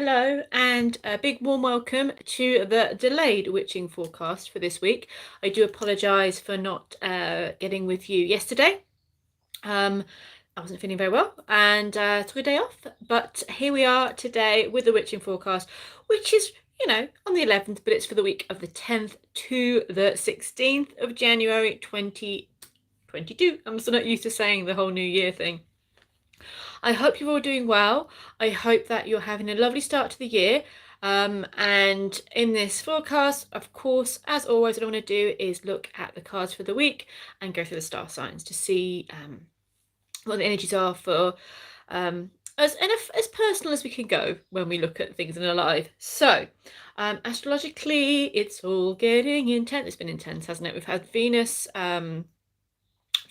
hello, and a big warm welcome to the delayed witching forecast for this week. I do apologise for not getting with you yesterday. I wasn't feeling very well and took a day off, but here we are today with the witching forecast, which is, on the 11th, but it's for the week of the 10th to the 16th of January 2022. I'm still not used to saying the whole new year thing. I hope you're all doing well. I hope that you're having a lovely start to the year. And in this forecast, of course, as always, what I want to do is look at the cards for the week and go through the star signs to see what the energies are for as personal as we can go when we look at things in our life. So, astrologically, it's all getting intense. It's been intense, hasn't it? We've had Venus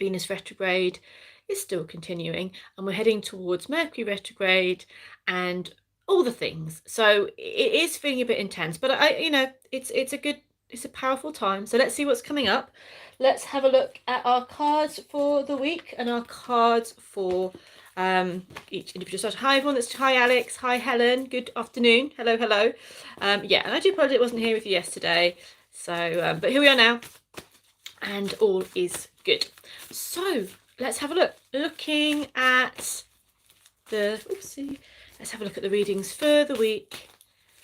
retrograde is still continuing, and we're heading towards Mercury retrograde and all the things. So it is feeling a bit intense, but it's a powerful time. So let's see what's coming up. Let's have a look at our cards for the week and our cards for each individual side. Hi everyone, hi Alex, hi Helen, good afternoon, hello. Yeah, and I do apologize I wasn't here with you yesterday, so but here we are now and all is good. So let's have a look. Looking at let's have a look at the readings for the week.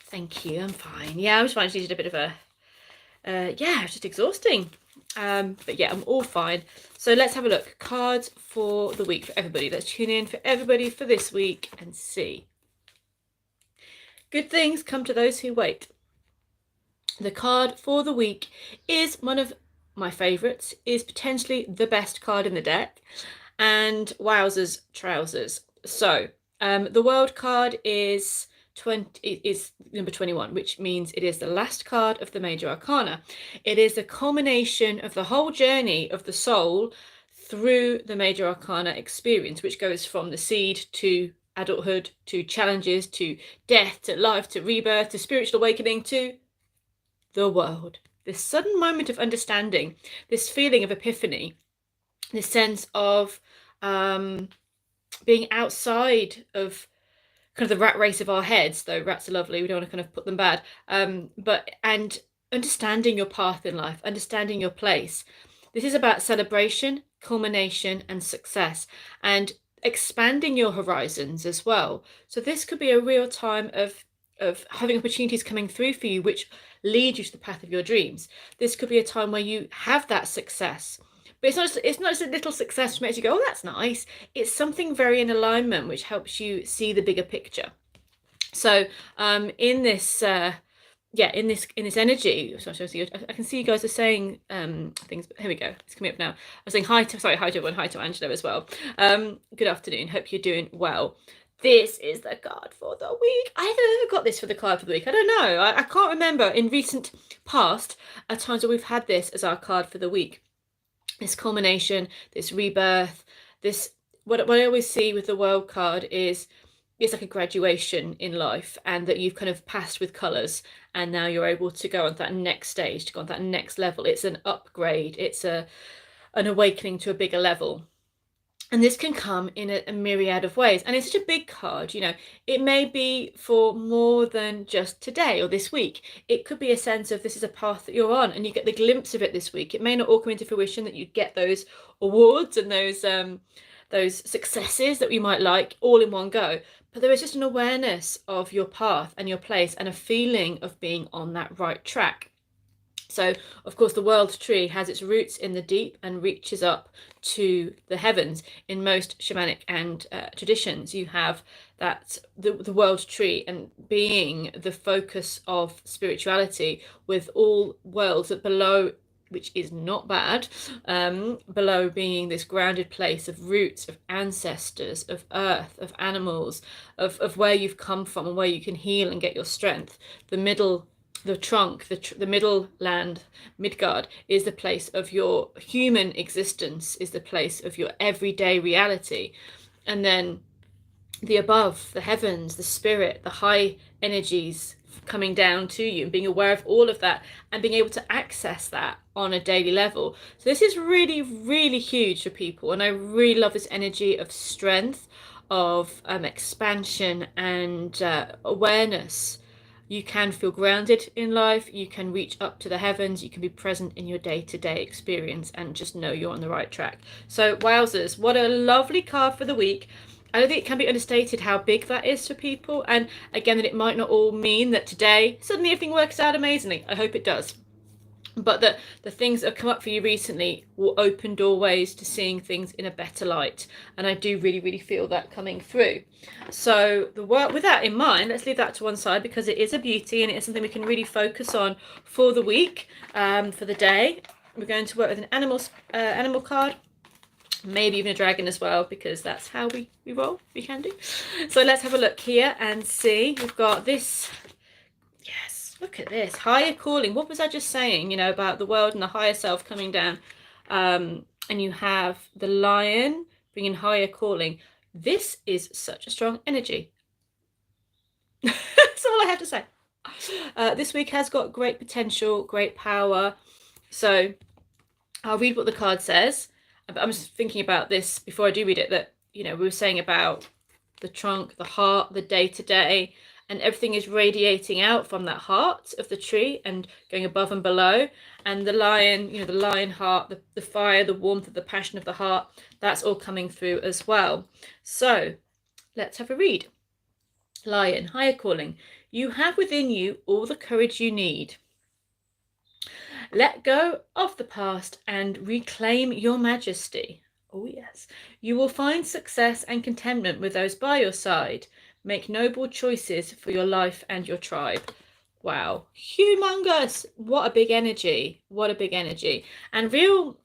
Thank you, I'm fine. Yeah, I'm just fine. I just needed a bit of a, yeah, it's just exhausting. But yeah, I'm all fine. So let's have a look. Cards for the week for everybody. Let's tune in for everybody for this week and see. Good things come to those who wait. The card for the week is one of my favorites, is potentially the best card in the deck, and wowzers trousers. So the world card is number 21, which means it is the last card of the major arcana. It is the culmination of the whole journey of the soul through the major arcana experience, which goes from the seed to adulthood, to challenges, to death, to life, to rebirth, to spiritual awakening, to the world. This sudden moment of understanding, this feeling of epiphany, this sense of being outside of kind of the rat race of our heads, though rats are lovely, we don't want to kind of put them bad, and understanding your path in life, understanding your place. This is about celebration, culmination, and success, and expanding your horizons as well. So this could be a real time of having opportunities coming through for you which lead you to the path of your dreams. This could be a time where you have that success, but it's not just a little success which makes you go, oh, that's nice. It's something very in alignment which helps you see the bigger picture. So in this energy, I can see you guys are saying things, but here we go, it's coming up now. I was saying hi to everyone, hi to Angela as well. Good afternoon, hope you're doing well. This is the card for the week. I haven't ever got this for the card for the week. I don't know. I can't remember in recent past at times where we've had this as our card for the week. This culmination, this rebirth, this what I always see with the world card is it's like a graduation in life, and that you've kind of passed with colours, and now you're able to go on that next stage, to go on that next level. It's an upgrade. It's an awakening to a bigger level. And this can come in a myriad of ways. And it's such a big card, it may be for more than just today or this week. It could be a sense of this is a path that you're on and you get the glimpse of it this week. It may not all come into fruition that you get those awards and those successes that we might like all in one go. But there is just an awareness of your path and your place and a feeling of being on that right track. So, of course, the world tree has its roots in the deep and reaches up to the heavens. In most shamanic and traditions, you have that the world tree and being the focus of spirituality, with all worlds that below, which is not bad, below being this grounded place of roots, of ancestors, of earth, of animals, of where you've come from and where you can heal and get your strength. The middle, the trunk, the middle land, Midgard, is the place of your human existence, is the place of your everyday reality. And then the above, the heavens, the spirit, the high energies coming down to you, and being aware of all of that and being able to access that on a daily level. So this is really, really huge for people. And I really love this energy of strength, of expansion and awareness. You can feel grounded in life, you can reach up to the heavens, you can be present in your day-to-day experience and just know you're on the right track. So wowzers, what a lovely card for the week. I don't think it can be understated how big that is for people, and again that it might not all mean that today suddenly everything works out amazingly. I hope it does. But the things that have come up for you recently will open doorways to seeing things in a better light, and I do really feel that coming through. So the work with that in mind, let's leave that to one side because it is a beauty and it's something we can really focus on for the week, for the day. We're going to work with an animal card, maybe even a dragon as well, because that's how we roll. We can do. So let's have a look here and see. We've got this. Yes, look at this. Higher calling. What was I just saying, about the world and the higher self coming down? And you have the lion bringing higher calling. This is such a strong energy. That's all I have to say. This week has got great potential, great power. So I'll read what the card says. I'm just thinking about this before I do read it, that, we were saying about the trunk, the heart, the day-to-day, and everything is radiating out from that heart of the tree and going above and below. And the lion, the lion heart, the fire, the warmth of the passion of the heart, that's all coming through as well. So let's have a read. Lion, higher calling. You have within you all the courage you need. Let go of the past and reclaim your majesty. Oh yes. You will find success and contentment with those by your side. Make noble choices for your life and your tribe. Wow. Humongous. What a big energy. What a big energy. And real,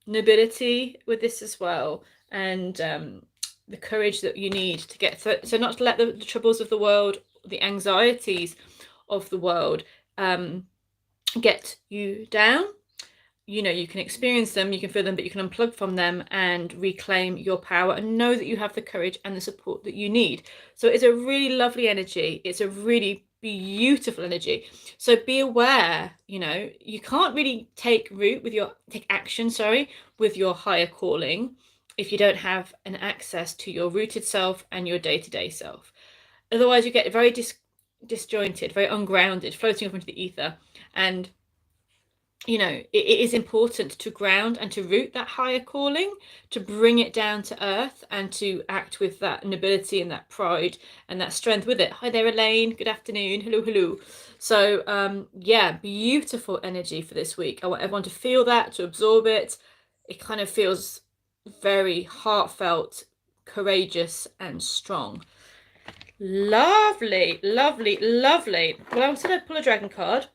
nobility with this as well. And the courage that you need to get through. So not to let the troubles of the world, the anxieties of the world, get you down. You can experience them, you can feel them, but you can unplug from them and reclaim your power and know that you have the courage and the support that you need. So it's a really lovely energy. It's a really beautiful energy. So be aware, you can't really take action with your higher calling if you don't have an access to your rooted self and your day-to-day self. Otherwise you get very disjointed, very ungrounded, floating off into the ether. And it is important to ground and to root that higher calling, to bring it down to earth and to act with that nobility and that pride and that strength with it. Hi there, Elaine. Good afternoon. Hello. So beautiful energy for this week. I want everyone to feel that, to absorb it. It kind of feels very heartfelt, courageous and strong. Lovely. Well, I said I'd pull a dragon card.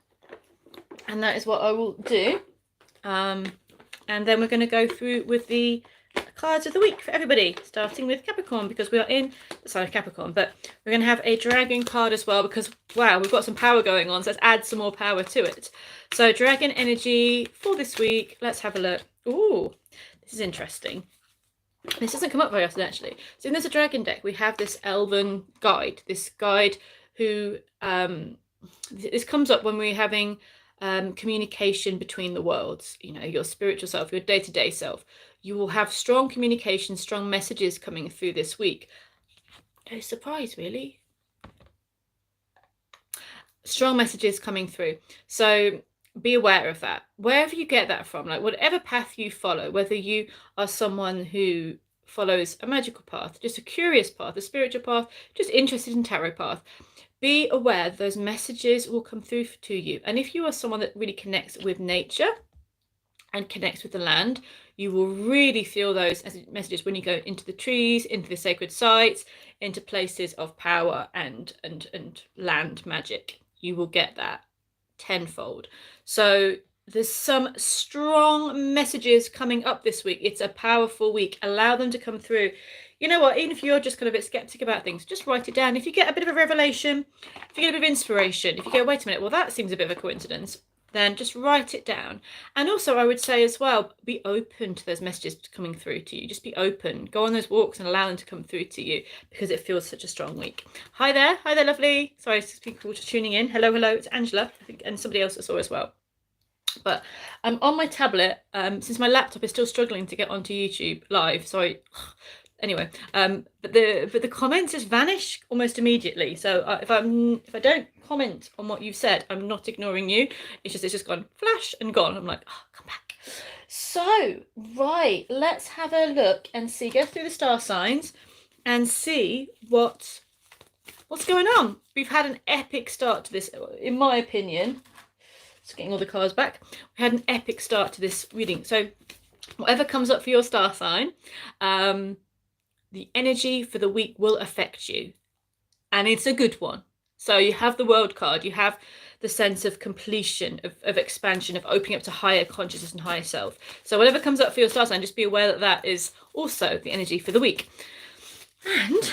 And that is what I will do. And then we're going to go through with the cards of the week for everybody, starting with Capricorn, because we are in the sign of Capricorn. But we're going to have a dragon card as well, because, wow, we've got some power going on. So let's add some more power to it. So dragon energy for this week. Let's have a look. Ooh, this is interesting. This doesn't come up very often, actually. So in this dragon deck, we have this elven guide. This guide who, this comes up when we're having communication between the worlds, your spiritual self, your day-to-day self. You will have strong communication, strong messages coming through this week. No surprise, really. Strong messages coming through. So be aware of that. Wherever you get that from, like whatever path you follow, whether you are someone who follows a magical path, just a curious path, a spiritual path, just interested in tarot path, be aware that those messages will come through to you. And if you are someone that really connects with nature and connects with the land, you will really feel those messages when you go into the trees, into the sacred sites, into places of power and land magic. You will get that tenfold. So there's some strong messages coming up this week. It's a powerful week. Allow them to come through. You know what, even if you're just kind of a bit skeptic about things, just write it down. If you get a bit of a revelation, if you get a bit of inspiration, if you go, wait a minute, well, that seems a bit of a coincidence, then just write it down. And also I would say as well, be open to those messages coming through to you. Just be open. Go on those walks and allow them to come through to you, because it feels such a strong week. Hi there, lovely. Sorry, people just tuning in. Hello, it's Angela, I think, and somebody else I saw as well. But I'm on my tablet, since my laptop is still struggling to get onto YouTube live, sorry. anyway, but the comments just vanish almost immediately. So if I don't comment on what you've said, I'm not ignoring you. It's just gone flash and gone. I'm like, oh, come back. So right, let's have a look and see. Go through the star signs and see what's going on. We've had an epic start to this, in my opinion. Just getting all the cards back. We had an epic start to this reading. So whatever comes up for your star sign, the energy for the week will affect you, and it's a good one. So you have the World card, you have the sense of completion, of expansion, of opening up to higher consciousness and higher self. So whatever comes up for your star sign, just be aware that that is also the energy for the week. And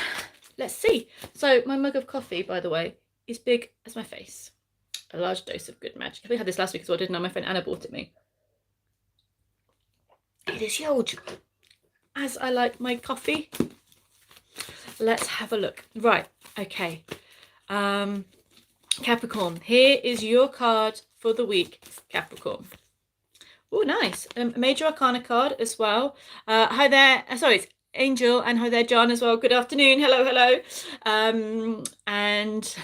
let's see. So my mug of coffee, by the way, is big as my face. A large dose of good magic. I think I had this last week as well, didn't I? My friend Anna bought it me. It is huge. As I like my coffee. Let's have a look. Right, okay. Capricorn, here is your card for the week, Capricorn. Oh, nice. Major Arcana card as well. Hi there. Sorry, it's Angel, and hi there, John, as well. Good afternoon. Hello, hello. And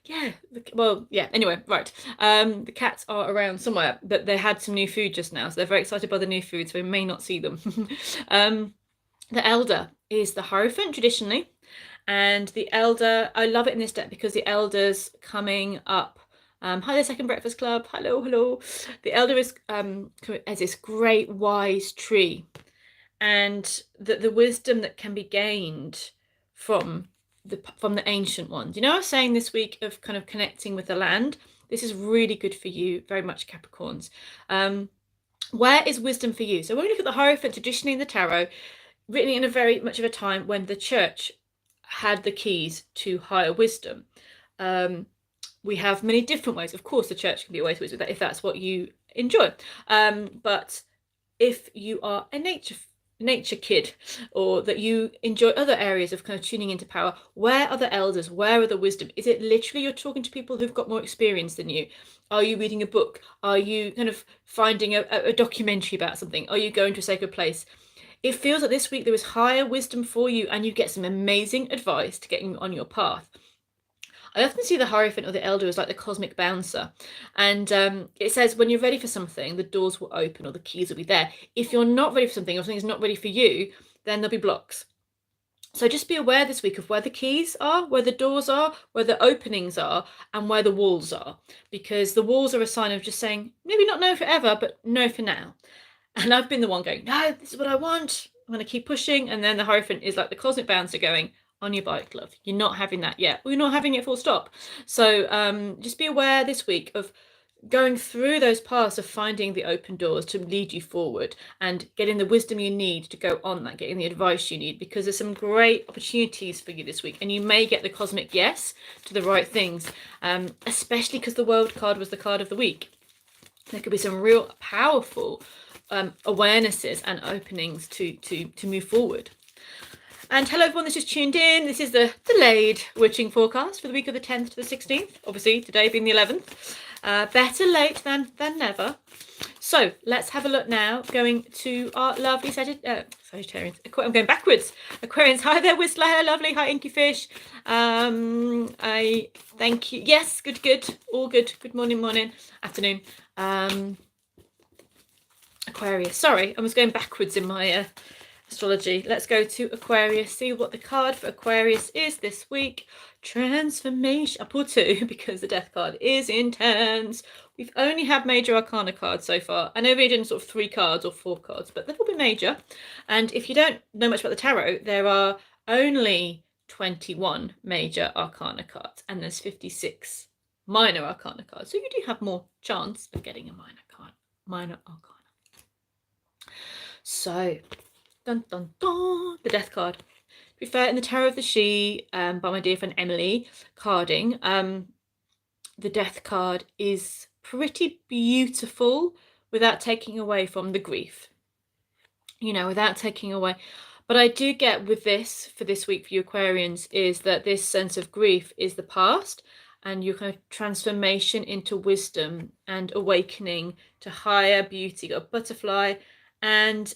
yeah, well, yeah, anyway, right. The cats are around somewhere, but they had some new food just now, so they're very excited by the new food, so we may not see them. The Elder is the Hierophant traditionally, and the Elder, I love it in this deck because the Elder's coming up. Hi there, Second Breakfast Club. Hello, hello. The Elder is as this great wise tree, and the wisdom that can be gained from the ancient ones. You know, I was saying this week of kind of connecting with the land. This is really good for you, very much, Capricorns. Where is wisdom for you? So when we look at the Hierophant traditionally in the tarot, written in a very much of a time when the church had the keys to higher wisdom. We have many different ways. Of course, the church can be a way to wisdom if that's what you enjoy. But if you are a nature kid, or that you enjoy other areas of kind of tuning into power, where are the elders? Where are the wisdom? Is it literally you're talking to people who've got more experience than you? Are you reading a book? Are you kind of finding a documentary about something? Are you going to a sacred place? It feels that this week there is higher wisdom for you, and you get some amazing advice to getting on your path. I often see the Hierophant or the Elder as like the cosmic bouncer. And it says when you're ready for something, the doors will open or the keys will be there. If you're not ready for something, or something's not ready for you, then there'll be blocks. So just be aware this week of where the keys are, where the doors are, where the openings are, and where the walls are. Because the walls are a sign of just saying, maybe not no forever, but no for now. And I've been the one going, no, this is what I want. I'm going to keep pushing. And then the Hierophant is like the cosmic bouncer going, on your bike, love. You're not having that yet. Well, you're not having it full stop. So just be aware this week of going through those paths of finding the open doors to lead you forward and getting the wisdom you need to go on that, getting the advice you need, because there's some great opportunities for you this week, and you may get the cosmic yes to the right things, especially because the World card was the card of the week. There could be some real powerful awarenesses and openings to move forward. And hello everyone that's just tuned in. This is the delayed witching forecast for the week of the 10th to the 16th. Obviously today being the 11th. Better late than never. So let's have a look now, going to our lovely Sagittarians. I'm going backwards. Aquarians, hi there, Whistler, hello lovely, hi Inky Fish. I thank you. Yes, good, all good. Good morning, afternoon. Aquarius, sorry, I was going backwards in my astrology. Let's go to Aquarius, see what the card for Aquarius is this week. Transformation. I pulled two because the death card is intense. We've only had major arcana cards so far. I know we've done sort of 3 cards or 4 cards, but they've all been major. And if you don't know much about the tarot, there are only 21 major arcana cards and there's 56 minor arcana cards. So you do have more chance of getting a minor arcana. So dun dun dun, the death card. To be fair, in the Tarot of the She, by my dear friend Emily Carding, the death card is pretty beautiful without taking away from the grief. You know, without taking away. But I do get with this, for this week for you Aquarians, is that this sense of grief is the past, and your kind of transformation into wisdom and awakening to higher beauty. Got a butterfly and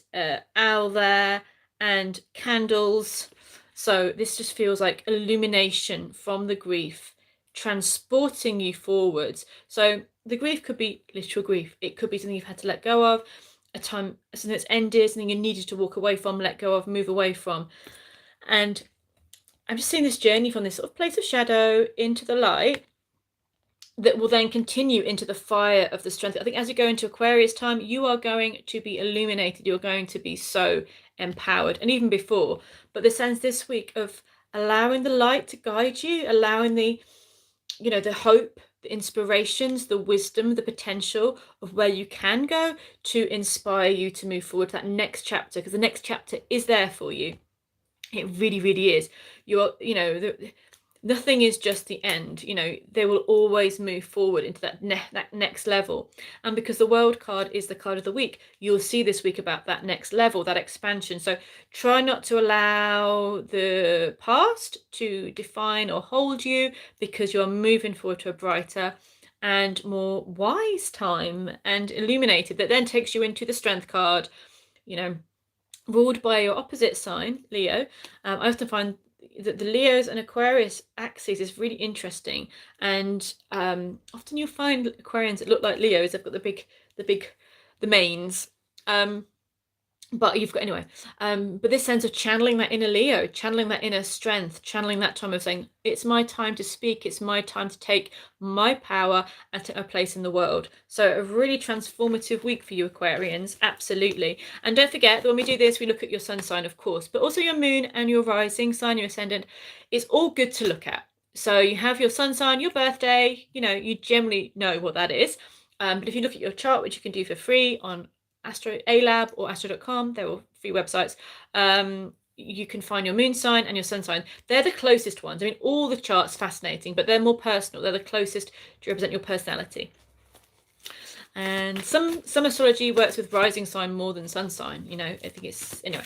owl there, and candles. So this just feels like illumination from the grief, transporting you forwards. So the grief could be literal grief. It could be something you've had to let go of, a time, something that's ended, something you needed to walk away from, let go of, move away from. And I'm just seeing this journey from this sort of place of shadow into the light that will then continue into the fire of the strength. I think as you go into Aquarius time, you are going to be illuminated. You're going to be so empowered, and even before. But the sense this week of allowing the light to guide you, allowing the, you know, the hope, the inspirations, the wisdom, the potential of where you can go to inspire you to move forward to that next chapter, because the next chapter is there for you. It really, really is. You're, you know, nothing is just the end. You know, they will always move forward into that next level. And because the World card is the card of the week, you'll see this week about that next level, that expansion. So try not to allow the past to define or hold you, because you're moving forward to a brighter and more wise time and illuminated. That then takes you into the Strength card, you know, ruled by your opposite sign, Leo. I often find that the Leos and Aquarius axis is really interesting, and often you'll find Aquarians that look like Leos. They've got the manes. But you've got anyway. But this sense of channeling that inner Leo, channeling that inner strength, channeling that time of saying, it's my time to speak, it's my time to take my power and to a place in the world. So a really transformative week for you Aquarians, absolutely. And don't forget that when we do this, we look at your sun sign, of course, but also your moon and your rising sign, your ascendant. It's all good to look at. So you have your sun sign, your birthday, you know, you generally know what that is. But if you look at your chart, which you can do for free on Astro ALab or astro.com, they're all free websites. You can find your moon sign and your sun sign. They're the closest ones. I mean, all the charts fascinating, but they're more personal. They're the closest to represent your personality. And some astrology works with rising sign more than sun sign. You know, I think it's, anyway,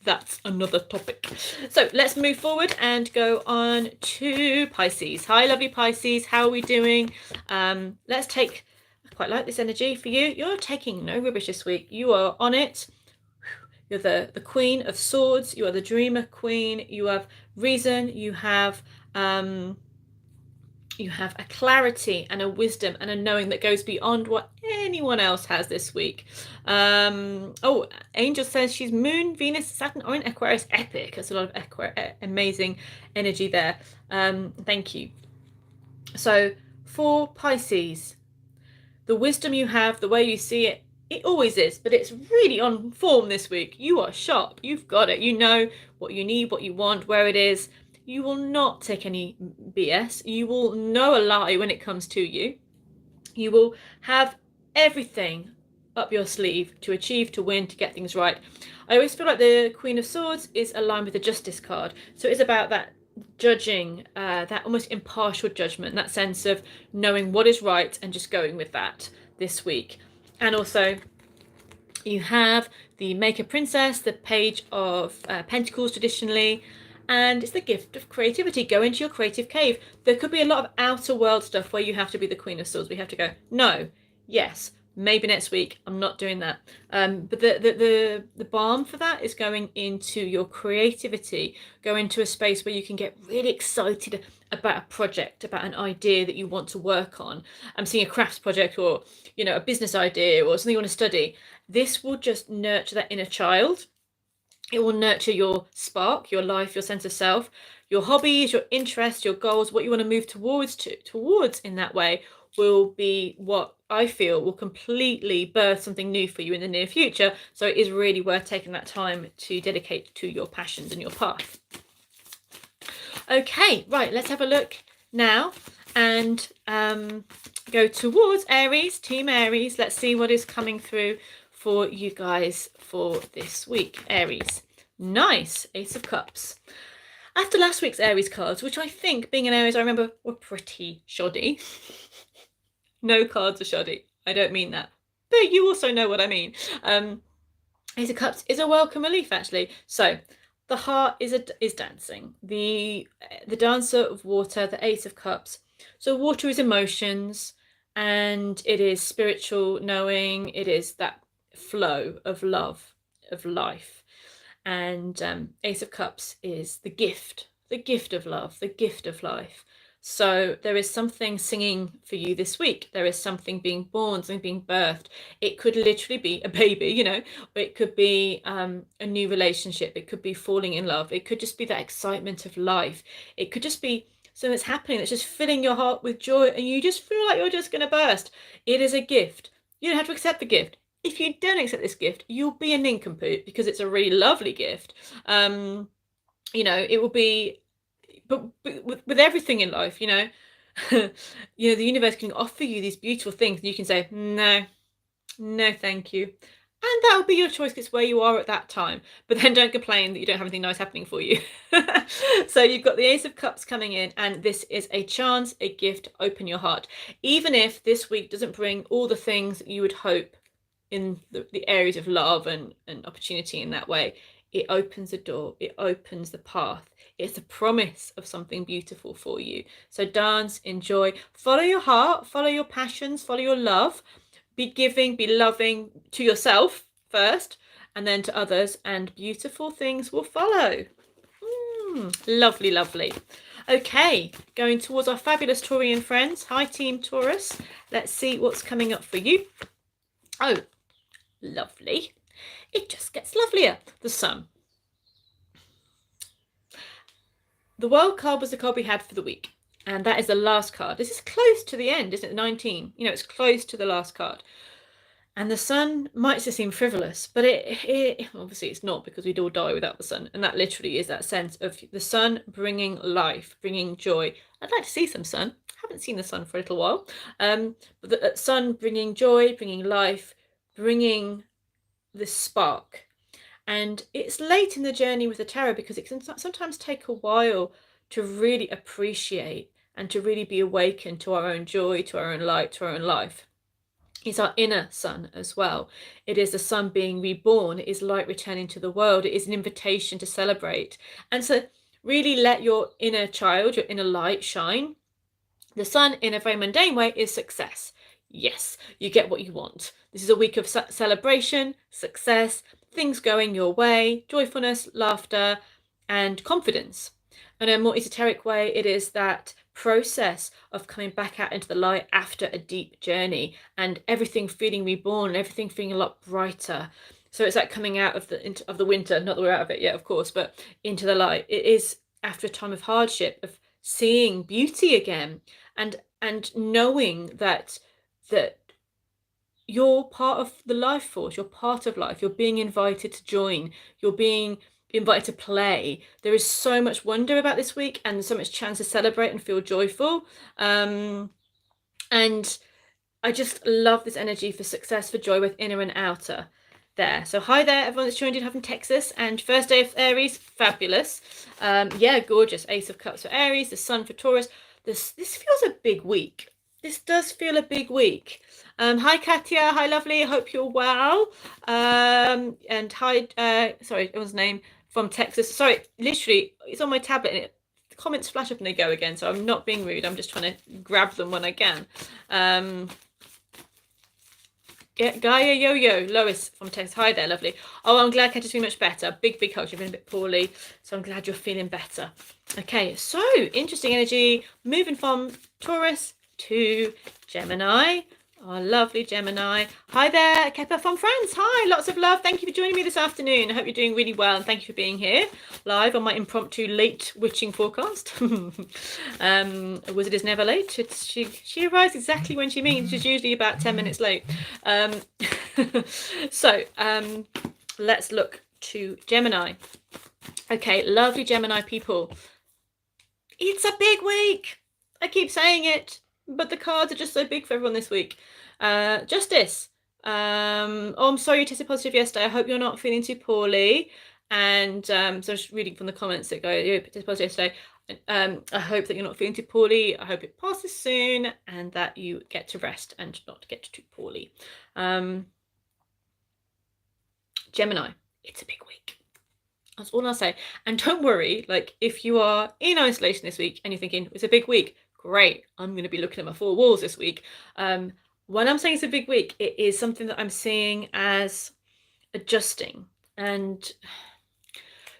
that's another topic. So let's move forward and go on to Pisces. Hi, lovely Pisces. How are we doing? Let's take, I quite like this energy for you. You're taking no rubbish this week. You are on it. You're the Queen of Swords. You are the Dreamer Queen. You have reason. You have a clarity and a wisdom and a knowing that goes beyond what anyone else has this week. Oh, Angel says she's Moon, Venus, Saturn, or in Aquarius. Epic. That's a lot of amazing energy there. Thank you. So for Pisces, the wisdom you have, the way you see it, it always is, but it's really on form this week. You are sharp. You've got it. You know what you need, what you want, where it is. You will not take any BS. You will know a lie when it comes to you. You will have everything up your sleeve to achieve, to win, to get things right. I always feel like the Queen of Swords is aligned with the Justice card. So it's about that judging, that almost impartial judgment, that sense of knowing what is right and just going with that this week. And also you have the Maker Princess, the Page of Pentacles traditionally, and it's the gift of creativity. Go into your creative cave. There could be a lot of outer world stuff where you have to be the Queen of Swords. We have to go, no, yes, maybe next week. I'm not doing that. But the balm for that is going into your creativity. Go into a space where you can get really excited about a project, about an idea that you want to work on. I'm seeing a crafts project, or, you know, a business idea, or something you want to study. This will just nurture that inner child. It will nurture your spark, your life, your sense of self, your hobbies, your interests, your goals, what you want to move towards in that way will be what I feel will completely birth something new for you in the near future. So it is really worth taking that time to dedicate to your passions and your path. Okay, right, let's have a look now and go towards Aries, Team Aries. Let's see what is coming through for you guys for this week. Aries. Nice. Ace of Cups. After last week's Aries cards, which I think, being an Aries, I remember were pretty shoddy. No cards are shoddy. I don't mean that. But you also know what I mean. Ace of Cups is a welcome relief, actually. So the heart is dancing. The dancer of water, the Ace of Cups. So water is emotions, and it is spiritual knowing. It is that flow of love, of life. And Ace of Cups is the gift of love, the gift of life. So there is something singing for you this week. There is something being born, something being birthed. It could literally be a baby, you know, it could be a new relationship. It could be falling in love. It could just be that excitement of life. It could just be something that's happening that's just filling your heart with joy and you just feel like you're just going to burst. It is a gift. You don't have to accept the gift. If you don't accept this gift, you'll be a nincompoop because it's a really lovely gift. You know, it will be, but with everything in life, you know, you know, the universe can offer you these beautiful things, and you can say no, no, thank you, and that will be your choice. It's where you are at that time. But then don't complain that you don't have anything nice happening for you. So you've got the Ace of Cups coming in, and this is a chance, a gift. Open your heart, even if this week doesn't bring all the things that you would hope in the areas of love and opportunity in that way. It opens the door, it opens the path. It's a promise of something beautiful for you. So dance, enjoy, follow your heart, follow your passions, follow your love. Be giving, be loving to yourself first, and then to others, and beautiful things will follow. Lovely, lovely. Okay, going towards our fabulous Taurian friends. Hi, Team Taurus. Let's see what's coming up for you. Oh, lovely. It just gets lovelier. The Sun. The World card was the card we had for the week, and that is the last card. This is close to the end, isn't it? 19. You know, it's close to the last card. And the Sun might just seem frivolous, but it obviously it's not, because we'd all die without the Sun. And that literally is that sense of the Sun bringing life, bringing joy. I'd like to see some sun. Haven't seen the Sun for a little while. But the Sun bringing joy, bringing life, bringing the spark. And it's late in the journey with the tarot, because it can sometimes take a while to really appreciate and to really be awakened to our own joy, to our own light, to our own life. It's our inner sun as well. It is the sun being reborn. It is light returning to the world. It is an invitation to celebrate. And so really let your inner child, your inner light shine. The Sun, in a very mundane way, is success. Yes, you get what you want. This is a week of celebration, success, things going your way, joyfulness, laughter, and confidence. In a more esoteric way, it is that process of coming back out into the light after a deep journey, and everything feeling reborn, and everything feeling a lot brighter. So it's like coming out of the winter, not that we're out of it yet, of course, but into the light. It is after a time of hardship, of seeing beauty again, and knowing that you're part of the life force, you're part of life, you're being invited to join, you're being invited to play. There is so much wonder about this week, and so much chance to celebrate and feel joyful. And I just love this energy for success, for joy, with inner and outer there. So hi there, everyone that's joined in from Texas, and first day of Aries, fabulous. Yeah, gorgeous. Ace of Cups for Aries, the Sun for Taurus. This feels a big week. This does feel a big week. Hi Katya, hi lovely, I hope you're well. And hi, sorry, everyone's name from Texas. Sorry, literally, it's on my tablet and the comments flash up and they go again, so I'm not being rude, I'm just trying to grab them when I can. Yeah, Gaia Yo-Yo, Lois from Texas. Hi there, lovely. Oh, I'm glad Katya's feeling much better. Big hug. You've been a bit poorly, so I'm glad you're feeling better. Okay, so interesting energy. Moving from Taurus to Gemini. Our lovely Gemini. Hi there, Kepa from France. Hi, lots of love. Thank you for joining me this afternoon. I hope you're doing really well, and thank you for being here live on my impromptu late witching forecast. A wizard is never late. She arrives exactly when she means. She's usually about 10 minutes late. So let's look to Gemini. Okay, lovely Gemini people. It's a big week. I keep saying it, but the cards are just so big for everyone this week. Justice. Oh, I'm sorry you tested positive yesterday. I hope you're not feeling too poorly. And so I'm just reading from the comments that go, you tested positive yesterday. I hope that you're not feeling too poorly. I hope it passes soon, and that you get to rest and not get too poorly. Gemini, it's a big week. That's all I'll say. And don't worry, like, if you are in isolation this week and you're thinking it's a big week, great, I'm going to be looking at my four walls this week. When I'm saying it's a big week, it is something that I'm seeing as adjusting. And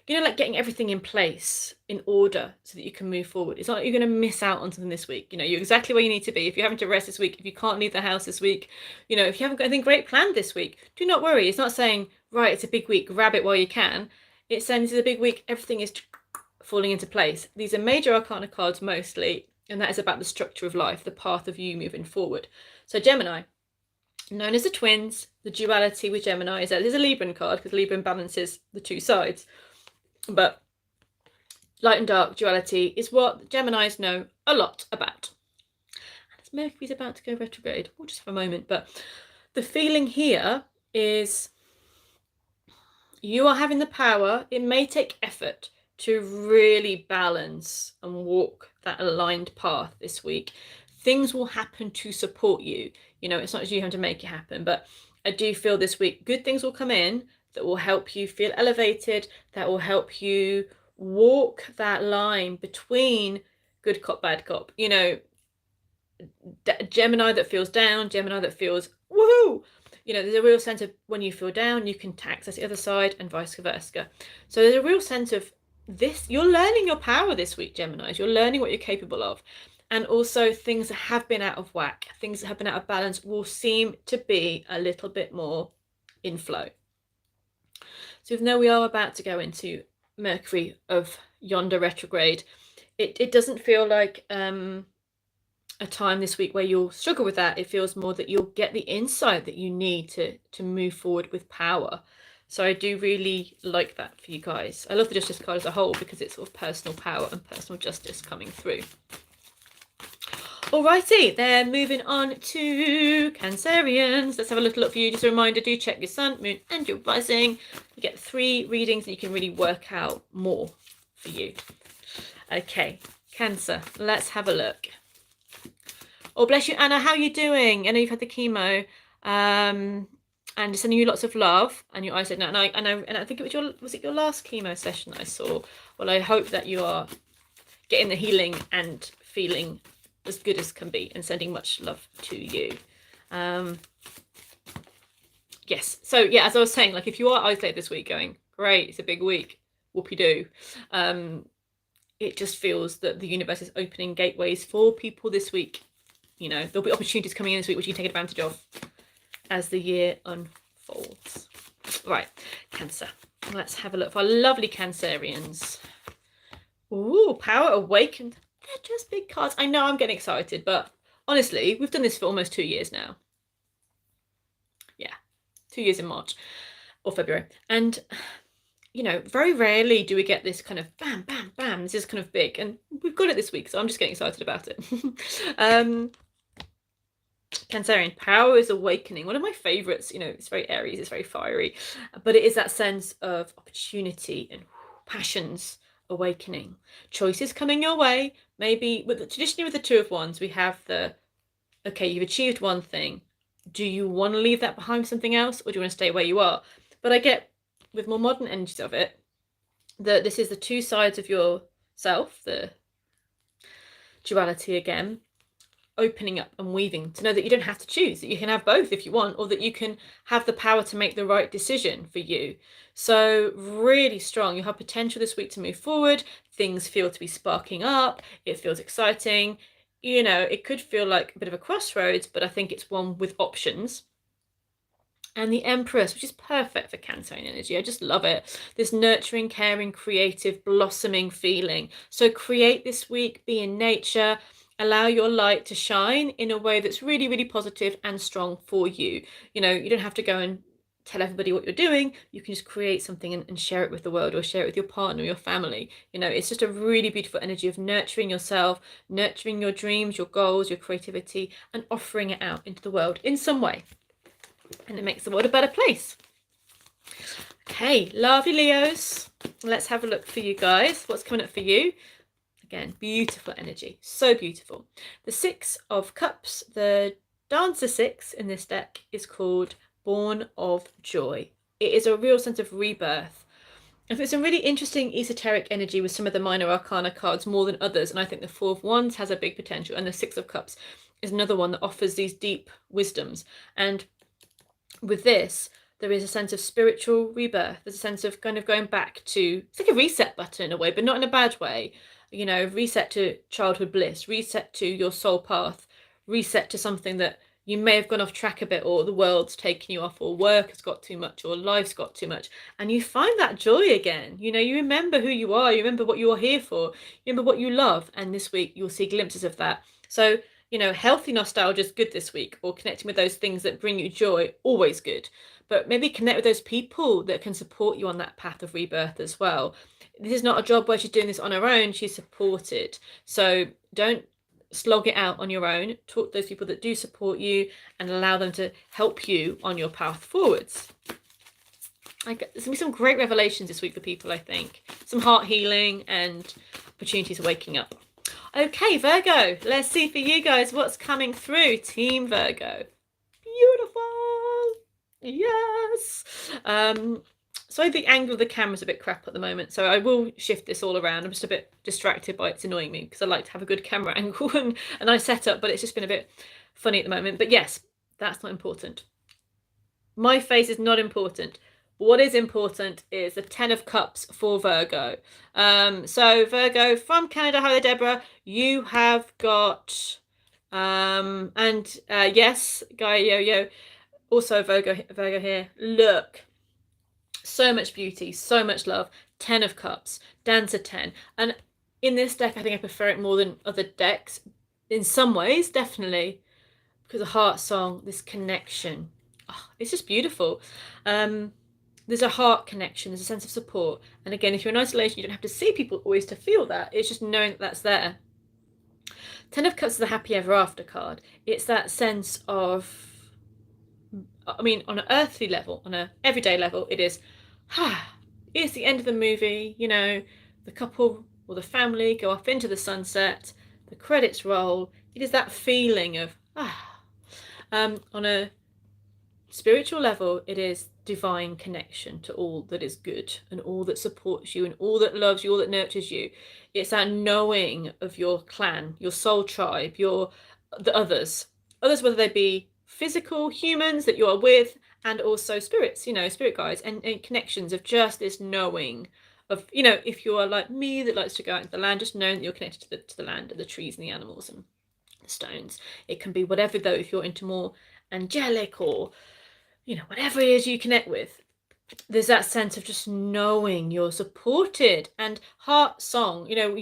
like getting everything in place in order so that you can move forward. It's not like you're going to miss out on something this week. You're exactly where you need to be. If you're having to rest this week, if you can't leave the house this week, if you haven't got anything great planned this week, do not worry. It's not saying, right, it's a big week, grab it while you can. It's saying this is a big week, everything is falling into place. These are major arcana cards mostly, and that is about the structure of life, the path of you moving forward. So Gemini, known as the twins, the duality with Gemini is that there's a Libran card because Libran balances the two sides. But light and dark duality is what Geminis know a lot about. And as Mercury's about to go retrograde, we'll just for a moment, but the feeling here is you are having the power. It may take effort to really balance and walk that aligned path this week. Things will happen to support you. It's not as you have to make it happen, but I do feel this week good things will come in that will help you feel elevated, that will help you walk that line between good cop, bad cop. Gemini that feels down, Gemini that feels woohoo. There's a real sense of when you feel down, you can access the other side and vice versa. So there's a real sense of this. You're learning your power this week, Geminis. You're learning what you're capable of. And also things that have been out of whack, things that have been out of balance will seem to be a little bit more in flow. So even though we are about to go into Mercury of yonder retrograde, it doesn't feel like a time this week where you'll struggle with that. It feels more that you'll get the insight that you need to move forward with power. So I do really like that for you guys. I love the Justice card as a whole because it's sort of personal power and personal justice coming through. Alrighty, then moving on to Cancerians. Let's have a little look for you. Just a reminder, do check your sun, moon, and your rising. You get 3 readings and you can really work out more for you. Okay, Cancer, let's have a look. Oh, bless you, Anna. How are you doing? I know you've had the chemo. And sending you lots of love. And your eyes said no. And I think it was it your last chemo session I saw? Well, I hope that you are getting the healing and feeling as good as can be, and sending much love to you. Yes, so yeah, as I was saying, like if you are isolated this week going, great, it's a big week, whoopie-doo, it just feels that the universe is opening gateways for people this week. There'll be opportunities coming in this week which you can take advantage of as the year unfolds. Right, Cancer, let's have a look for our lovely Cancerians. Ooh, Power Awakened. They're just big cards. I know I'm getting excited, but honestly, we've done this for almost 2 years now. Yeah, 2 years in March or February. And, very rarely do we get this kind of bam, bam, bam. This is kind of big. And we've got it this week, so I'm just getting excited about it. Cancerian, Power is Awakening. One of my favourites. It's very Aries, it's very fiery. But it is that sense of opportunity and passions awakening, choices coming your way. Maybe traditionally with the Two of Wands, we have okay, you've achieved one thing. Do you want to leave that behind for something else, or do you want to stay where you are? But I get with more modern energies of it that this is the two sides of yourself, the duality again, opening up and weaving to know that you don't have to choose, that you can have both if you want, or that you can have the power to make the right decision for you. So really strong. You have potential this week to move forward. Things feel to be sparking up. It feels exciting. It could feel like a bit of a crossroads, but I think it's one with options. And the Empress, which is perfect for Cancerian energy. I just love it. This nurturing, caring, creative, blossoming feeling. So create this week, be in nature, allow your light to shine in a way that's really, really positive and strong for you. You don't have to go and tell everybody what you're doing. You can just create something and share it with the world, or share it with your partner or your family. It's just a really beautiful energy of nurturing yourself, nurturing your dreams, your goals, your creativity, and offering it out into the world in some way. And it makes the world a better place. Okay, lovely Leos. Let's have a look for you guys. What's coming up for you? Again, beautiful energy. So beautiful. The 6 of Cups, the Dancer 6 in this deck is called Born of Joy. It is a real sense of rebirth. I think it's a really interesting esoteric energy with some of the minor arcana cards more than others. And I think the 4 of Wands has a big potential. And the 6 of Cups is another one that offers these deep wisdoms. And with this, There is a sense of spiritual rebirth. There's a sense of kind of going back to, it's like a reset button in a way, but not in a bad way. You know, reset to childhood bliss, reset to your soul path, reset to something that you may have gone off track a bit, or the world's taken you off, or work has got too much, or life's got too much, and you find that joy again. You know, you remember who you are, you remember what you're here for, you remember what you love, and this week you'll see glimpses of that. So, you know, healthy nostalgia is good this week, or connecting with those things that bring you joy, always good. But maybe connect with those people that can support you on that path of rebirth as well. This is not a job where she's doing this on her own, she's supported. So don't slog it out on your own. Talk to those people that do support you and allow them to help you on your path forwards. There's going to be some great revelations this week for people, I think. Some heart healing and opportunities of waking up. Okay, Virgo, let's see for you guys what's coming through. Team Virgo. Beautiful. Yes. Sorry, the angle of the camera's a bit crap at the moment, so I will shift this all around. I'm just a bit distracted by it's annoying me because I like to have a good camera angle and a nice setup, but it's just been a bit funny at the moment. But yes, that's not important. My face is not important. What is important is the 10 of Cups for Virgo. So Virgo from Canada, hi there, Deborah. You have got, yes, Guy Yo. Also Virgo here. Look, so much beauty, so much love. 10 of Cups, Dancer 10. And in this deck, I think I prefer it more than other decks. In some ways, definitely. Because of Heart Song, this connection. Oh, it's just beautiful. There's a heart connection, there's a sense of support. And again, if you're in isolation, you don't have to see people always to feel that. It's just knowing that that's there. 10 of Cups is the happy ever after card. It's that sense of, I mean, on an earthly level, on an everyday level, it is, it's the end of the movie, you know, the couple or the family go off into the sunset, the credits roll. It is that feeling of, on a spiritual level, it is divine connection to all that is good and all that supports you and all that loves you, all that nurtures you. It's that knowing of your clan, your soul tribe, the others, whether they be physical humans that you are with, and also spirits, you know, spirit guides and connections of just this knowing of, you know, if you are like me that likes to go out into the land, just knowing that you're connected to the land and the trees and the animals and the stones. It can be whatever, though, if you're into more angelic or, you know, whatever it is you connect with, there's that sense of just knowing you're supported. And Heart Song, you know,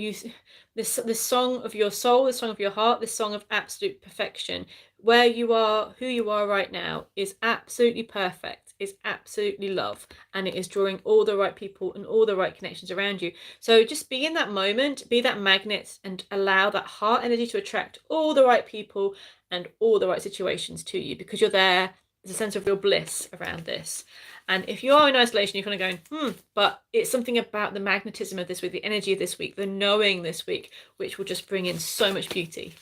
this song of your soul, this song of your heart, this song of absolute perfection. Where you are, who you are right now is absolutely perfect, is absolutely love, and it is drawing all the right people and all the right connections around you. So just be in that moment, be that magnet, and allow that heart energy to attract all the right people and all the right situations to you, because you're there. There's a sense of real bliss around this. And if you are in isolation, you're kind of going, but it's something about the magnetism of this week, the energy of this week, the knowing this week, which will just bring in so much beauty.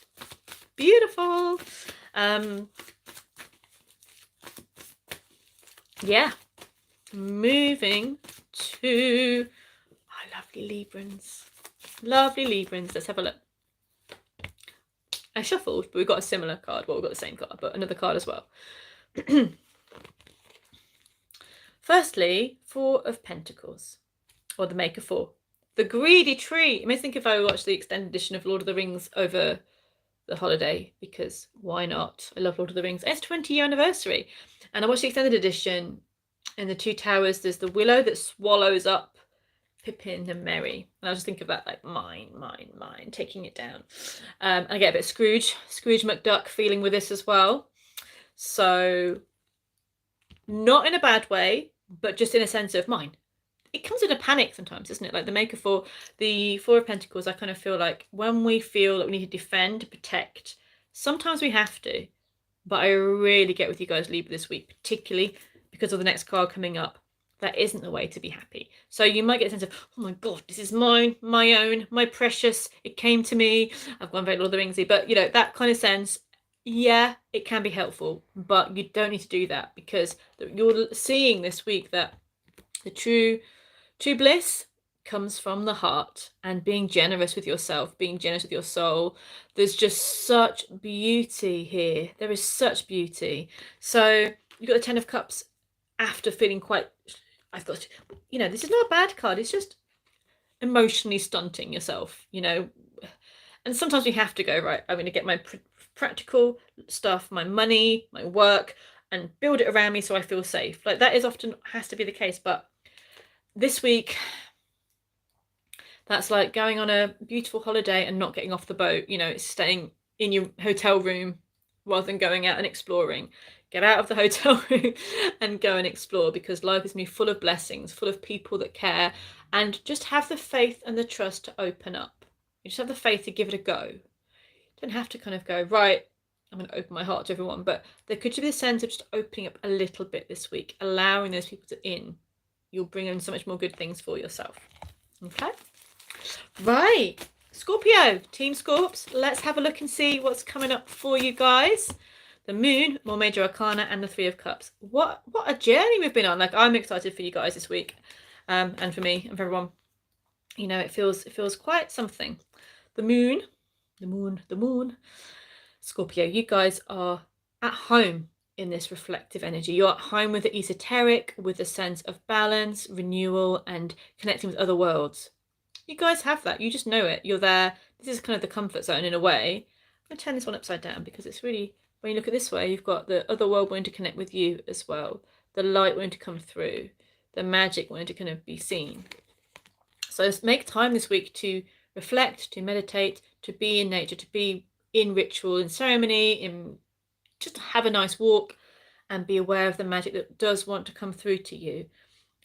Beautiful. Yeah. Moving to our lovely Librans. Lovely Librans. Let's have a look. I shuffled, but we've got a similar card. Well, we've got the same card, but another card as well. Firstly, 4 of Pentacles, or the Maker 4. The Greedy Tree. It makes me think if I watched the extended edition of Lord of the Rings over the holiday, because why not? I love Lord of the Rings. It's 20-year anniversary. And I watched the extended edition. In the Two Towers, there's the willow that swallows up Pippin and Merry. And I just think of that like mine, taking it down. And I get a bit of Scrooge McDuck feeling with this as well. So not in a bad way, but just in a sense of mine. It comes in a panic sometimes, isn't it? Like the Maker 4, the 4 of Pentacles, I kind of feel like when we feel that we need to defend, protect, sometimes we have to. But I really get with you guys, Libra, this week, particularly because of the next card coming up. That isn't the way to be happy. So you might get a sense of, oh my God, this is mine, my own, my precious. It came to me. I've gone very Lord of the Ringsy, but you know, that kind of sense. Yeah, it can be helpful, but you don't need to do that, because you're seeing this week that the true bliss comes from the heart and being generous with yourself, being generous with your soul. There's just such beauty here. There is such beauty. So you've got the 10 of Cups after feeling quite, I thought, you know, this is not a bad card. It's just emotionally stunting yourself, you know. And sometimes we have to go, right, I'm going to get my practical stuff, my money, my work, and build it around me so I feel safe. Like that is often has to be the case. But this week, that's like going on a beautiful holiday and not getting off the boat. You know, it's staying in your hotel room rather than going out and exploring. Get out of the hotel room and go and explore, because life is going to be full of blessings, full of people that care, and just have the faith and the trust to open up. You just have the faith to give it a go. You don't have to kind of go, right, I'm going to open my heart to everyone, but there could be a sense of just opening up a little bit this week, allowing those people to in. You'll bring in so much more good things for yourself. Okay? Right, Scorpio, Team Scorps, let's have a look and see what's coming up for you guys. The Moon, more Major Arcana, and the Three of Cups. What a journey we've been on. Like, I'm excited for you guys this week, and for me and for everyone. You know, it feels quite something. The Moon, Scorpio, you guys are at home in this reflective energy. You're at home with the esoteric, with a sense of balance, renewal, and connecting with other worlds. You guys have that. You just know it. You're there. This is kind of the comfort zone in a way. I'm going to turn this one upside down because it's really, when you look at this way, you've got the other world wanting to connect with you as well. The light wanting to come through. The magic wanting to kind of be seen. So make time this week to reflect, to meditate, to be in nature, to be in ritual, in ceremony, in just have a nice walk and be aware of the magic that does want to come through to you.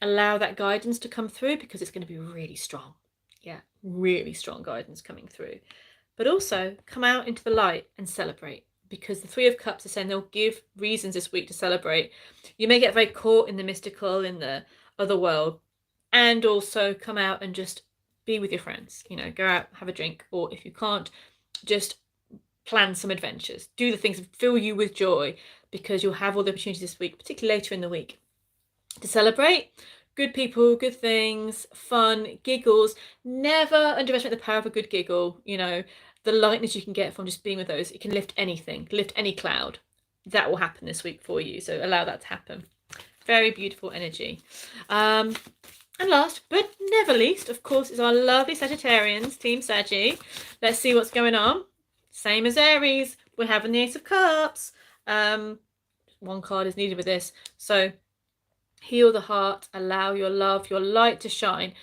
Allow that guidance to come through because it's going to be really strong. Yeah, really strong guidance coming through. But also come out into the light and celebrate, because the Three of Cups are saying they'll give reasons this week to celebrate. You may get very caught in the mystical, in the other world, and also come out and just be with your friends. You know, go out, have a drink, or if you can't, just plan some adventures. Do the things that fill you with joy, because you'll have all the opportunities this week, particularly later in the week, to celebrate. Good people, good things, fun, giggles. Never underestimate the power of a good giggle. You know, the lightness you can get from just being with those. It can lift anything, lift any cloud. That will happen this week for you. So allow that to happen. Very beautiful energy. And last but never least, of course, is our lovely Sagittarians, Team Saggy. Let's see what's going on. Same as Aries. We're having the Ace of Cups. One card is needed with this. So heal the heart, allow your love, your light to shine.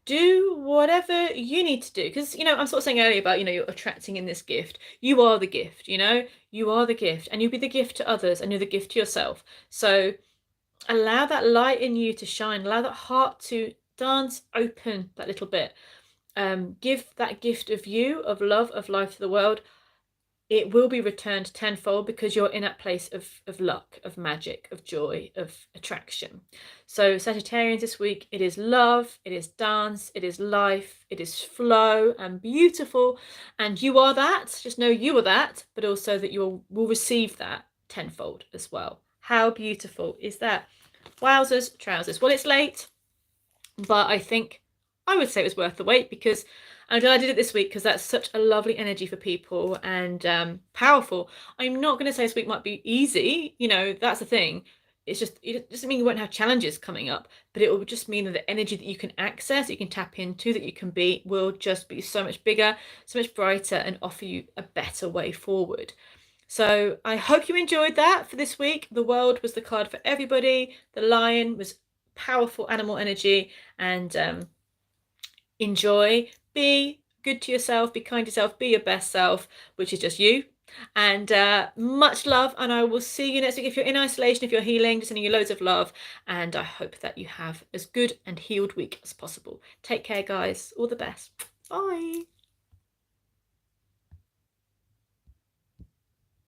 Do whatever you need to do. Because, you know, I'm sort of saying earlier about, you know, you're attracting in this gift. You are the gift, you know. You are the gift. And you'll be the gift to others. And you're the gift to yourself. So allow that light in you to shine. Allow that heart to dance open that little bit. Give that gift of you, of love, of life to the world. It will be returned tenfold because you're in that place of luck, of magic, of joy, of attraction. So Sagittarians this week, it is love, it is dance, it is life, it is flow and beautiful. And you are that. Just know you are that, but also that you will receive that tenfold as well. How beautiful is that? Wowzers, trousers. Well, it's late, but I would say it was worth the wait, because I'm glad I did it this week, because that's such a lovely energy for people and powerful. I'm not going to say this week might be easy. You know, that's the thing. It's just, it doesn't mean you won't have challenges coming up, but it will just mean that the energy that you can access, that you can tap into, that you can be, will just be so much bigger, so much brighter, and offer you a better way forward. So I hope you enjoyed that for this week. The World was the card for everybody. The Lion was powerful animal energy, and enjoy. Be good to yourself, be kind to yourself, be your best self, which is just you. And much love, and I will see you next week. If you're in isolation, if you're healing, just sending you loads of love, and I hope that you have as good and healed week as possible. Take care, guys. All the best. Bye.